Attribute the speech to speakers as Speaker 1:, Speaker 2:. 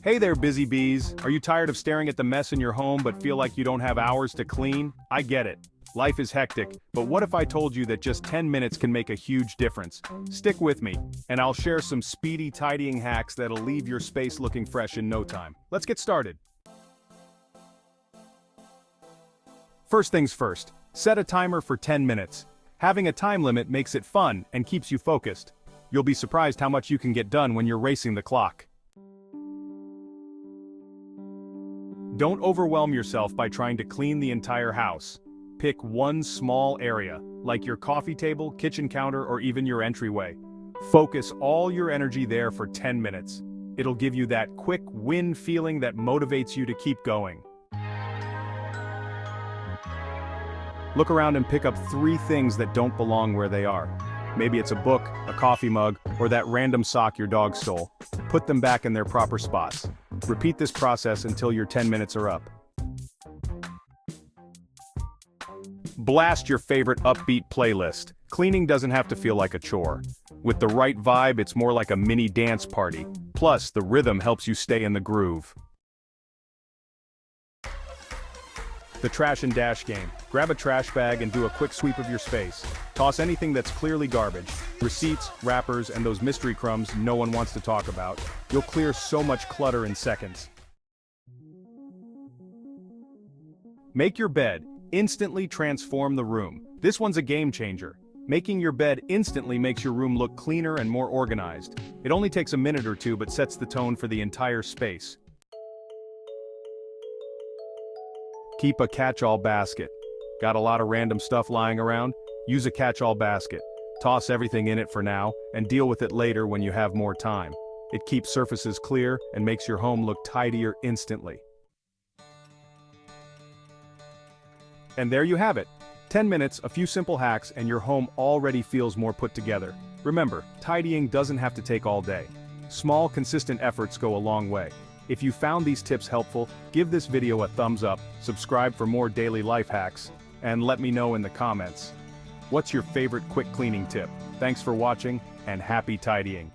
Speaker 1: Hey there, busy bees. Are you tired of staring at the mess in your home but feel like you don't have hours to clean? I get it. Life is hectic, but what if I told you that just 10 minutes can make a huge difference? Stick with me, and I'll share some speedy tidying hacks that'll leave your space looking fresh in no time. Let's get started. First things first, set a timer for 10 minutes. Having a time limit makes it fun and keeps you focused. You'll be surprised how much you can get done when you're racing the clock. Don't overwhelm yourself by trying to clean the entire house. Pick one small area, like your coffee table, kitchen counter, or even your entryway. Focus all your energy there for 10 minutes. It'll give you that quick win feeling that motivates you to keep going. Look around and pick up 3 things that don't belong where they are. Maybe it's a book, a coffee mug, or that random sock your dog stole. Put them back in their proper spots. Repeat this process until your 10 minutes are up. Blast your favorite upbeat playlist. Cleaning doesn't have to feel like a chore. With the right vibe, it's more like a mini dance party. Plus, the rhythm helps you stay in the groove. The trash and dash game. Grab a trash bag and do a quick sweep of your space. Toss anything that's clearly garbage. Receipts, wrappers, and those mystery crumbs no one wants to talk about. You'll clear so much clutter in seconds. Make your bed. Instantly transform the room. This one's a game changer. Making your bed instantly makes your room look cleaner and more organized. It only takes a minute or two but sets the tone for the entire space. Keep a catch-all basket. Got a lot of random stuff lying around? Use a catch-all basket. Toss everything in it for now, and deal with it later when you have more time. It keeps surfaces clear and makes your home look tidier instantly. And there you have it. 10 minutes, a few simple hacks, and your home already feels more put together. Remember, tidying doesn't have to take all day. Small, consistent efforts go a long way. If you found these tips helpful, give this video a thumbs up, subscribe for more daily life hacks, and let me know in the comments. What's your favorite quick cleaning tip? Thanks for watching, and happy tidying.